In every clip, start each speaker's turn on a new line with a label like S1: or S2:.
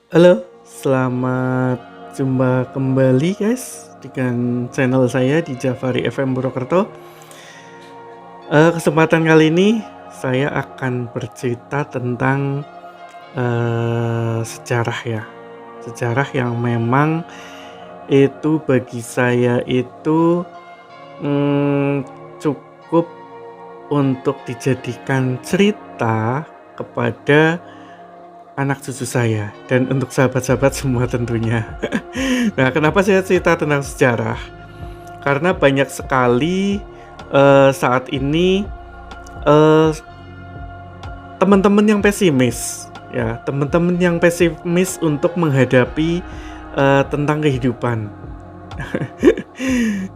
S1: Halo, selamat jumpa kembali guys dengan channel saya di Jafari FM Purwokerto. Kesempatan kali ini saya akan bercerita tentang sejarah ya, sejarah yang memang itu bagi saya itu cukup untuk dijadikan cerita kepada anak cucu saya dan untuk sahabat-sahabat semua tentunya. Nah, kenapa saya cerita tentang sejarah? Karena banyak sekali saat ini eh, teman-teman yang pesimis, ya, teman-teman yang pesimis untuk menghadapi tentang kehidupan.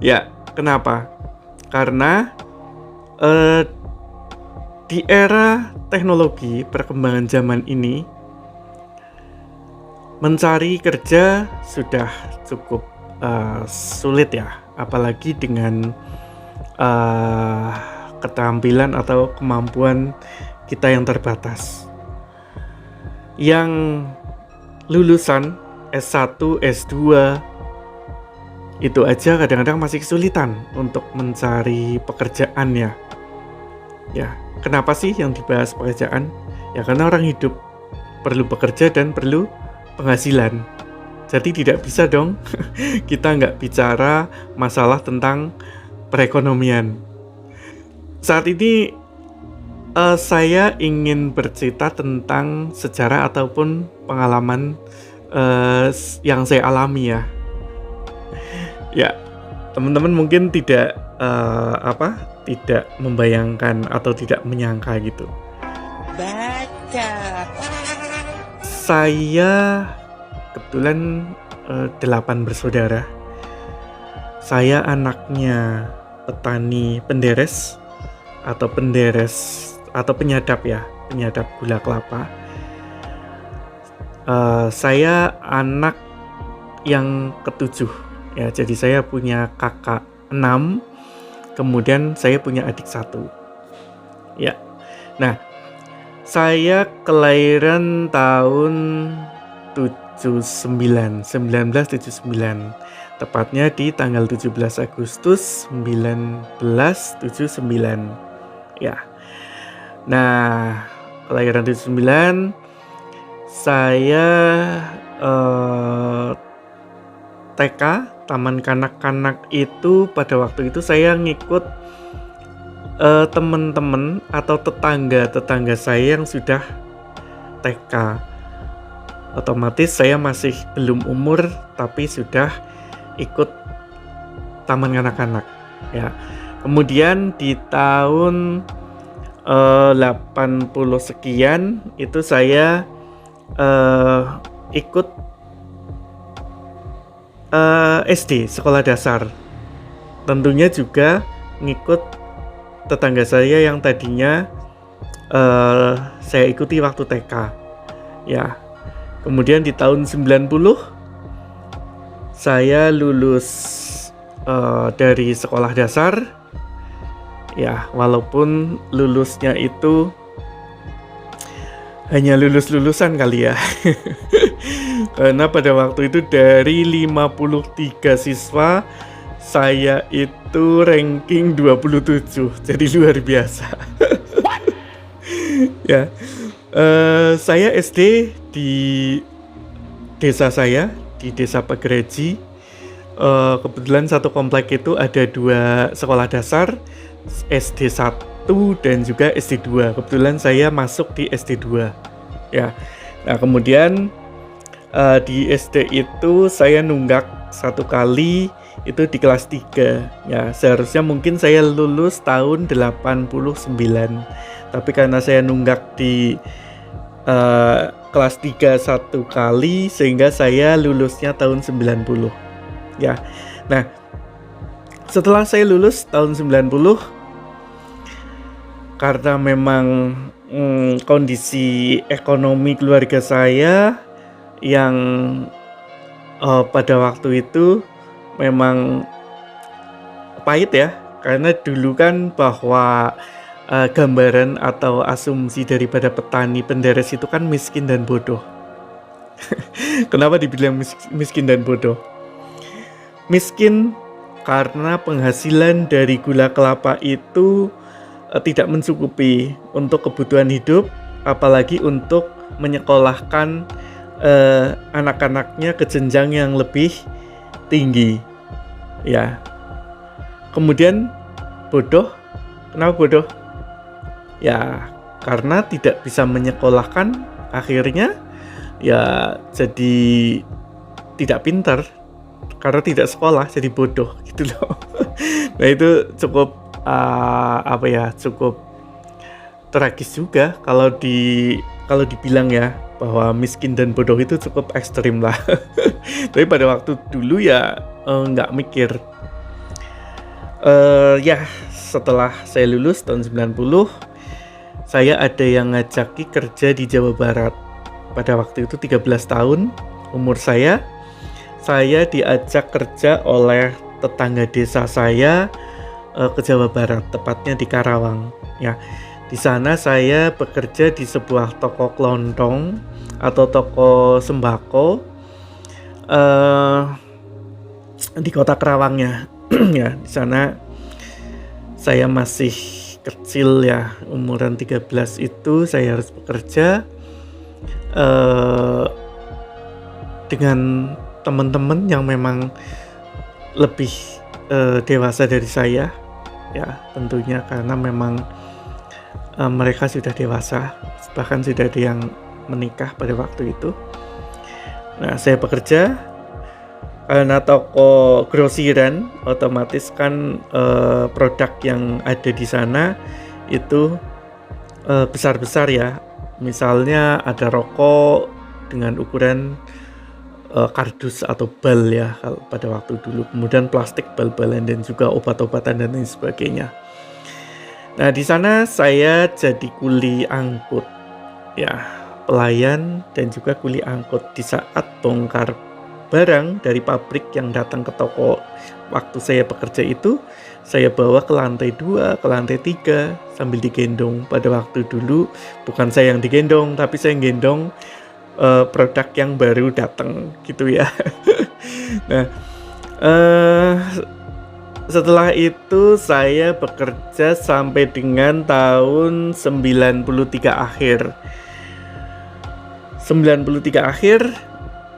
S1: Ya, kenapa? Karena eh, di era teknologi perkembangan zaman ini mencari kerja sudah cukup sulit ya, apalagi dengan keterampilan atau kemampuan kita yang terbatas. Yang lulusan S1, S2 itu aja kadang-kadang masih kesulitan untuk mencari pekerjaan ya. Ya, kenapa sih yang dibahas pekerjaan? Ya karena orang hidup perlu bekerja dan perlu penghasilan. Jadi tidak bisa dong kita nggak bicara masalah tentang perekonomian. Saat ini saya ingin bercerita tentang sejarah ataupun pengalaman yang saya alami ya. Ya, teman-teman mungkin tidak tidak membayangkan atau tidak menyangka gitu.
S2: Baca.
S1: Saya kebetulan 8 bersaudara. Saya anaknya petani penderes atau penyadap ya, penyadap gula kelapa. Saya anak yang ketujuh ya, jadi saya punya kakak 6, kemudian saya punya adik 1 ya. Nah, saya kelahiran tahun 1979, tepatnya di tanggal 17 Agustus 1979 ya. Nah, kelahiran 79, saya TK, Taman Kanak-kanak itu pada waktu itu saya ngikut teman-teman atau tetangga saya yang sudah TK. Otomatis saya masih belum umur tapi sudah ikut taman kanak-kanak ya. Kemudian di tahun 80 sekian itu saya ikut SD, sekolah dasar. Tentunya juga ngikut tetangga saya yang tadinya saya ikuti waktu TK ya. Kemudian di tahun 90 saya lulus dari sekolah dasar ya, walaupun lulusnya itu hanya lulusan kali ya. Karena pada waktu itu dari 53 siswa saya itu ranking 27, jadi luar biasa. Ya, saya SD di desa saya, di desa Pageraji. Kebetulan satu komplek itu ada 2 sekolah dasar, SD 1 dan juga SD 2. Kebetulan saya masuk di SD 2 ya. Nah, kemudian di SD itu saya nunggak 1 kali itu di kelas 3 ya. Seharusnya mungkin saya lulus tahun 89, tapi karena saya nunggak di kelas 3 1 kali sehingga saya lulusnya tahun 90 ya. Nah, setelah saya lulus tahun 90, karena memang kondisi ekonomi keluarga saya yang pada waktu itu memang pahit ya, karena dulu kan bahwa gambaran atau asumsi daripada petani penderes itu kan miskin dan bodoh Kenapa dibilang miskin dan bodoh? Miskin karena penghasilan dari gula kelapa itu tidak mencukupi untuk kebutuhan hidup, apalagi untuk menyekolahkan anak-anaknya ke jenjang yang lebih tinggi. Ya. Kemudian bodoh. Kenapa bodoh? Ya, karena tidak bisa menyekolahkan, akhirnya ya jadi tidak pintar. Karena tidak sekolah jadi bodoh gitu loh. Nah itu cukup cukup tragis juga kalau dibilang ya bahwa miskin dan bodoh itu cukup ekstrim lah. Tapi pada waktu dulu ya nggak mikir. Ya setelah saya lulus tahun 90, saya ada yang ngajaki kerja di Jawa Barat. Pada waktu itu 13 tahun umur saya diajak kerja oleh tetangga desa saya ke Jawa Barat, tepatnya di Karawang. Ya, di sana saya bekerja di sebuah toko kelontong atau toko sembako di kota Karawangnya. Ya, di sana saya masih kecil ya, umuran 13 itu saya harus bekerja dengan teman-teman yang memang lebih dewasa dari saya, ya tentunya karena memang mereka sudah dewasa, bahkan sudah ada yang menikah pada waktu itu. Nah, saya bekerja karena toko grosiran, otomatis kan produk yang ada di sana itu besar-besar ya. Misalnya ada rokok dengan ukuran kardus atau bal ya pada waktu dulu, kemudian plastik bal-balan dan juga obat-obatan dan lain sebagainya. Nah, di sana saya jadi kuli angkut ya, pelayan dan juga kuli angkut. Di saat bongkar barang dari pabrik yang datang ke toko waktu saya bekerja itu, saya bawa ke lantai 2, ke lantai 3 sambil digendong. Pada waktu dulu bukan saya yang digendong, tapi saya yang gendong produk yang baru datang gitu ya. Nah, setelah itu saya bekerja sampai dengan tahun 93 akhir. 93 akhir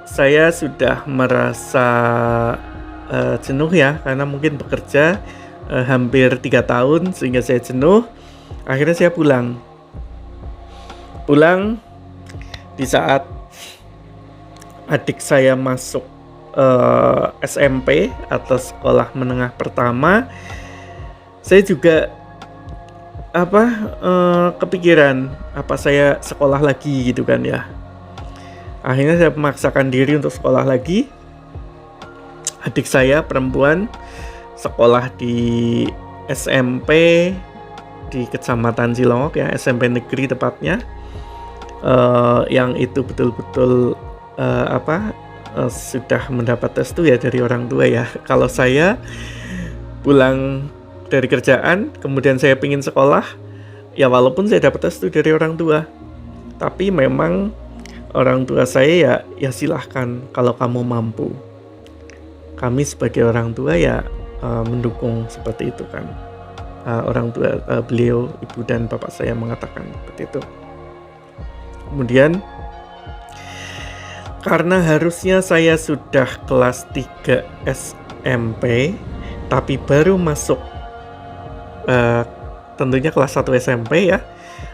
S1: saya sudah merasa jenuh ya, karena mungkin bekerja hampir 3 tahun sehingga saya jenuh. Akhirnya saya pulang di saat adik saya masuk SMP atau sekolah menengah pertama. Saya juga kepikiran apa saya sekolah lagi gitu kan ya. Akhirnya saya memaksakan diri untuk sekolah lagi. Adik saya perempuan sekolah di SMP di Kecamatan Cilongok ya, SMP negeri tepatnya. Yang itu betul-betul sudah mendapat restu ya dari orang tua ya. Kalau saya pulang dari kerjaan kemudian saya pingin sekolah ya, walaupun saya dapat restu dari orang tua, tapi memang orang tua saya ya silahkan kalau kamu mampu. Kami sebagai orang tua ya mendukung seperti itu kan. Orang tua beliau, ibu dan bapak saya mengatakan seperti itu. Kemudian karena harusnya saya sudah kelas 3 SMP tapi baru masuk tentunya kelas 1 SMP ya.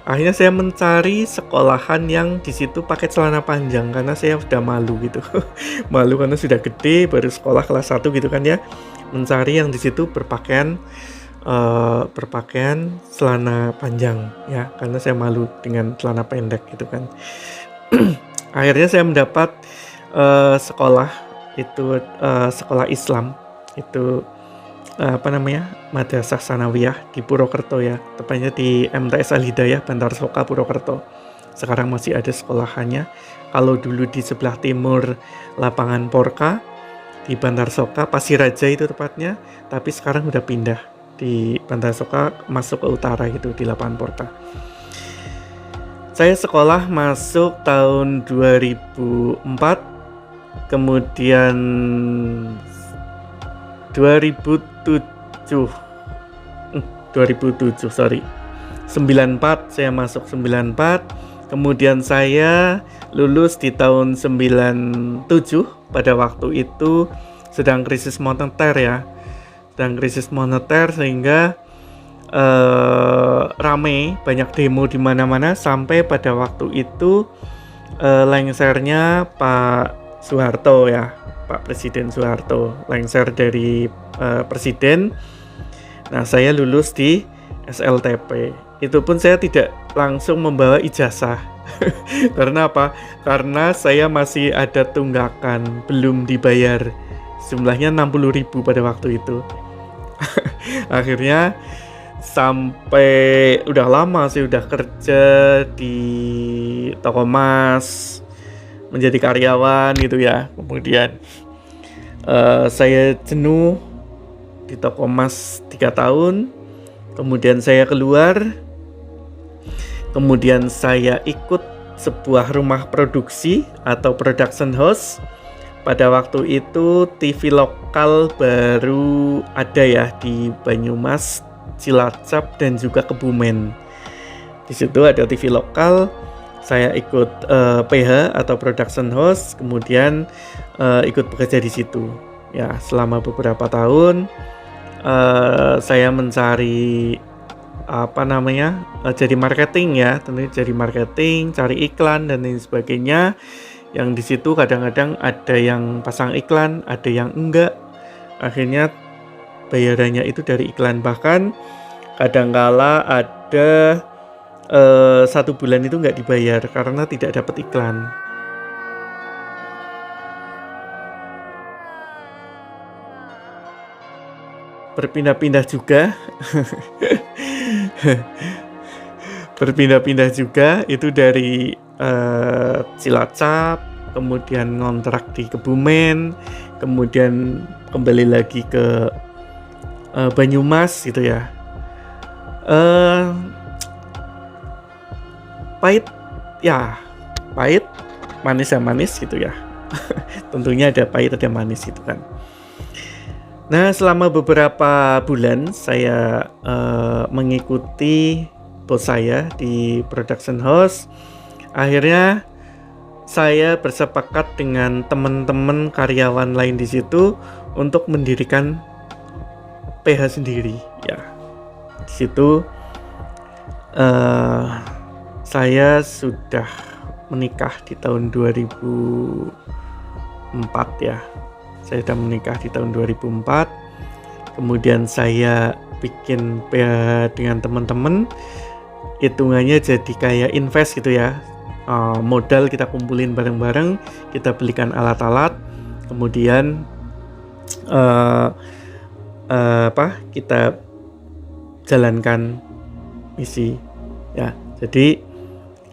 S1: Akhirnya saya mencari sekolahan yang di situ pakai celana panjang karena saya sudah malu gitu. Malu karena sudah gede baru sekolah kelas 1 gitu kan ya. Mencari yang di situ berpakaian celana panjang ya, karena saya malu dengan celana pendek gitu kan. Akhirnya saya mendapat sekolah itu sekolah Islam itu Madrasah Sanawiyah di Purwokerto ya, tepatnya di MTS Al Hidayah Bantar Soka Purwokerto. Sekarang masih ada sekolahannya. Kalau dulu di sebelah timur lapangan Porka di Bantar Soka, Pasiraja itu tepatnya, tapi sekarang udah pindah di Bantar Soka masuk ke utara gitu di lapangan Porka. Saya sekolah masuk tahun 2004, kemudian 2007, 2007 sorry, 94 saya masuk 94, kemudian saya lulus di tahun 97. Pada waktu itu sedang krisis moneter ya, sehingga rame, banyak demo di mana-mana sampai pada waktu itu lengsernya Pak Soeharto ya, Pak Presiden Soeharto, lengser dari presiden. Nah, saya lulus di SLTP. Itu pun saya tidak langsung membawa ijazah. Karena apa? Karena saya masih ada tunggakan belum dibayar, jumlahnya 60.000 pada waktu itu. Akhirnya sampai udah lama sih udah kerja di toko emas, menjadi karyawan gitu ya. Kemudian saya jenuh di toko emas 3 tahun. Kemudian saya keluar. Kemudian saya ikut sebuah rumah produksi atau production house. Pada waktu itu TV lokal baru ada ya di Banyumas, Cilacap, dan juga Kebumen. Di situ ada TV lokal. Saya ikut PH atau production house, kemudian ikut bekerja di situ. Ya, selama beberapa tahun saya mencari jadi marketing ya, tentunya jadi marketing, cari iklan dan lain sebagainya. Yang di situ kadang-kadang ada yang pasang iklan, ada yang enggak. Akhirnya bayarannya itu dari iklan, bahkan kadangkala ada 1 bulan itu nggak dibayar karena tidak dapat iklan. Berpindah-pindah juga. Berpindah-pindah juga itu dari Cilacap, kemudian ngontrak di Kebumen, kemudian kembali lagi ke Banyumas gitu ya. Pahit, manis ya manis gitu ya. Tentunya ada pahit ada manis gitu kan. Nah, selama beberapa bulan saya mengikuti bos saya di production house. Akhirnya saya bersepakat dengan teman-teman karyawan lain di situ untuk mendirikan PH sendiri ya. Di situ saya sudah menikah di tahun 2004 ya. Saya sudah menikah di tahun 2004. Kemudian saya bikin PH dengan teman-teman. Hitungannya jadi kayak invest gitu ya. Modal kita kumpulin bareng-bareng, kita belikan alat-alat, kemudian kita jalankan misi ya. Jadi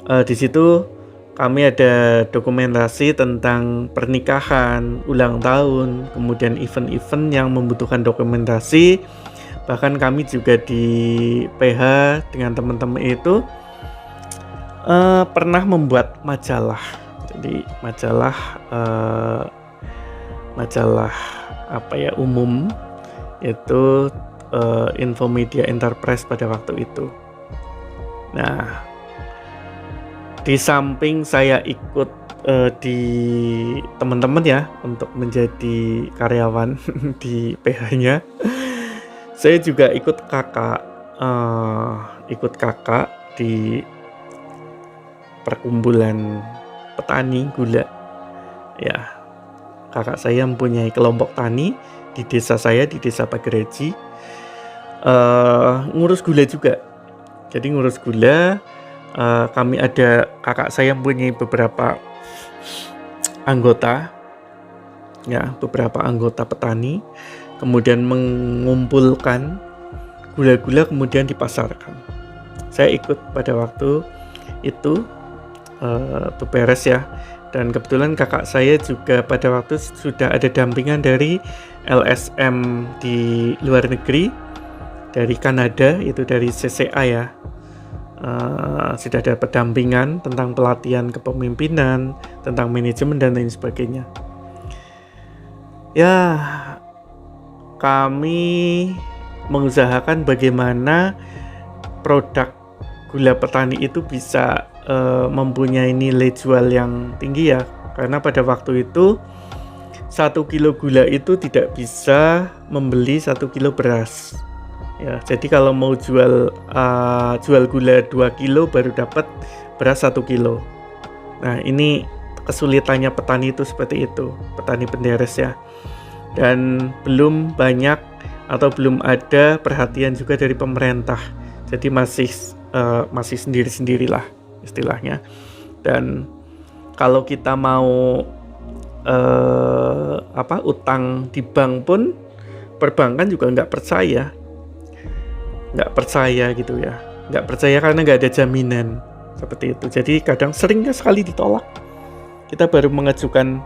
S1: di situ kami ada dokumentasi tentang pernikahan, ulang tahun, kemudian event-event yang membutuhkan dokumentasi. Bahkan kami juga di PH dengan teman-teman itu pernah membuat majalah. Jadi majalah umum, itu Infomedia Enterprise pada waktu itu. Nah, di samping saya ikut di teman-teman ya untuk menjadi karyawan di PH-nya, saya juga ikut kakak di perkumpulan petani gula ya. Kakak saya mempunyai kelompok tani di desa saya, di desa Pagereji, ngurus gula juga. Jadi ngurus gula, kami ada, kakak saya mempunyai beberapa anggota ya, beberapa anggota petani, kemudian mengumpulkan gula-gula kemudian dipasarkan. Saya ikut pada waktu itu beberes ya. Dan kebetulan kakak saya juga pada waktu sudah ada dampingan dari LSM di luar negeri, dari Kanada, itu dari CCA ya, sudah ada pendampingan tentang pelatihan kepemimpinan, tentang manajemen dan lain sebagainya. Ya, kami mengusahakan bagaimana produk gula petani itu bisa mempunyai nilai jual yang tinggi ya, karena pada waktu itu 1 kilo gula itu tidak bisa membeli 1 kilo beras ya. Jadi kalau mau jual gula 2 kilo baru dapat beras 1 kilo. Nah, ini kesulitannya petani itu seperti itu, petani penderes ya. Dan belum banyak atau belum ada perhatian juga dari pemerintah. Jadi masih sendiri-sendirilah istilahnya. Dan kalau kita mau utang di bank pun, perbankan juga nggak percaya gitu ya, nggak percaya karena nggak ada jaminan seperti itu. Jadi kadang sering sekali ditolak. Kita baru mengajukan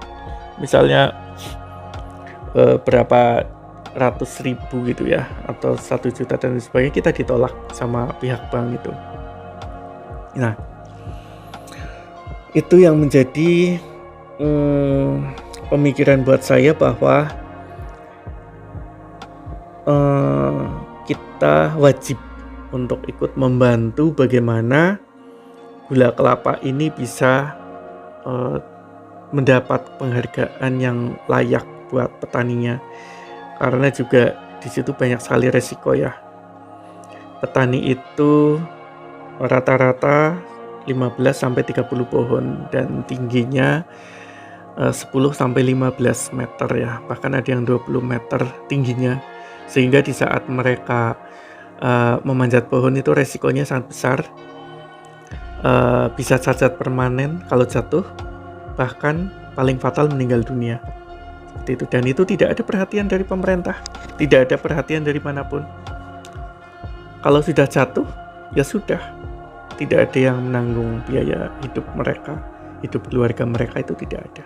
S1: misalnya berapa ratus ribu gitu ya, atau 1 juta dan sebagainya, kita ditolak sama pihak bank itu. Nah, itu yang menjadi pemikiran buat saya bahwa kita wajib untuk ikut membantu bagaimana gula kelapa ini bisa mendapat penghargaan yang layak buat petaninya, karena juga di situ banyak sekali resiko ya. Petani itu rata-rata 15-30 pohon dan tingginya 10-15 meter ya, bahkan ada yang 20 meter tingginya, sehingga di saat mereka memanjat pohon itu resikonya sangat besar. Bisa cacat permanen kalau jatuh, bahkan paling fatal meninggal dunia seperti itu. Dan itu tidak ada perhatian dari pemerintah, tidak ada perhatian dari manapun. Kalau sudah jatuh ya sudah, tidak ada yang menanggung biaya hidup mereka, hidup keluarga mereka itu tidak ada.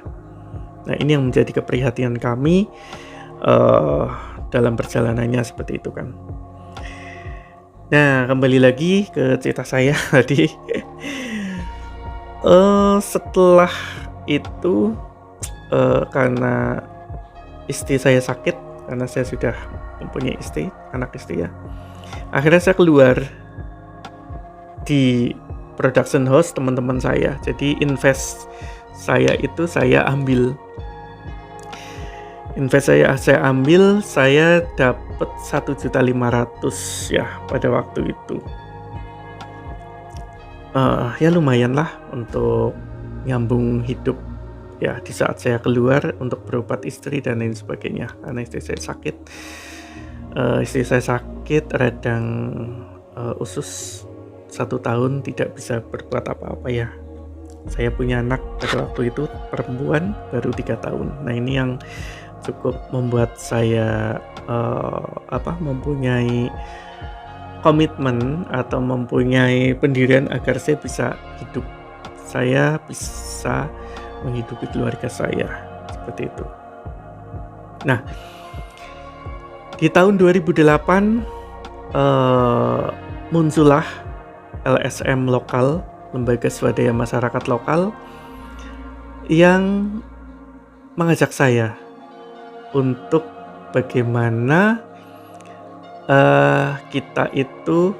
S1: Nah, ini yang menjadi keprihatinan kami dalam perjalanannya seperti itu kan. Nah, kembali lagi ke cerita saya tadi. Setelah itu karena istri saya sakit, karena saya sudah mempunyai anak istri ya, akhirnya saya keluar di production house teman-teman saya. Jadi invest saya itu saya ambil, saya dapat 1.500.000 ya pada waktu itu. Ya lumayan lah untuk nyambung hidup ya di saat saya keluar untuk berobat istri dan lain sebagainya, karena istri saya sakit radang usus 1 tahun, tidak bisa berbuat apa-apa ya. Saya punya anak pada waktu itu perempuan baru 3 tahun. Nah, ini yang cukup membuat saya mempunyai komitmen atau mempunyai pendirian agar saya bisa hidup, saya bisa menghidupi keluarga saya seperti itu. Nah, di tahun 2008 muncullah LSM lokal, lembaga swadaya masyarakat lokal, yang mengajak saya untuk bagaimana kita itu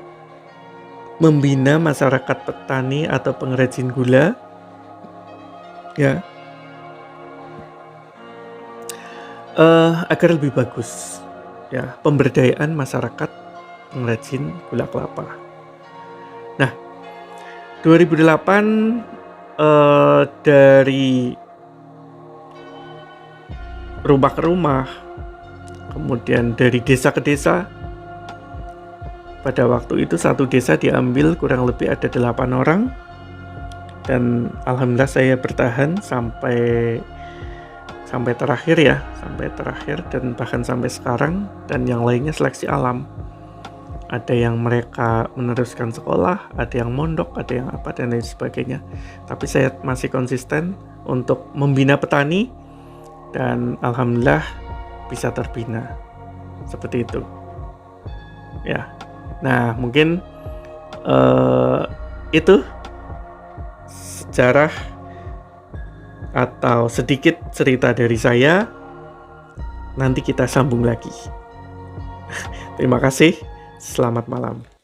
S1: membina masyarakat petani atau pengrajin gula ya, agar lebih bagus ya, pemberdayaan masyarakat pengrajin gula kelapa. Nah, 2008 dari rumah ke rumah, kemudian dari desa ke desa. Pada waktu itu satu desa diambil kurang lebih ada 8 orang, dan alhamdulillah saya bertahan sampai terakhir ya, dan bahkan sampai sekarang. Dan yang lainnya seleksi alam, ada yang mereka meneruskan sekolah, ada yang mondok, ada yang apa dan lain sebagainya. Tapi saya masih konsisten untuk membina petani, dan alhamdulillah bisa terbina seperti itu ya. Nah, mungkin Itu sejarah atau sedikit cerita dari saya. Nanti kita sambung lagi. Terima kasih. Selamat malam.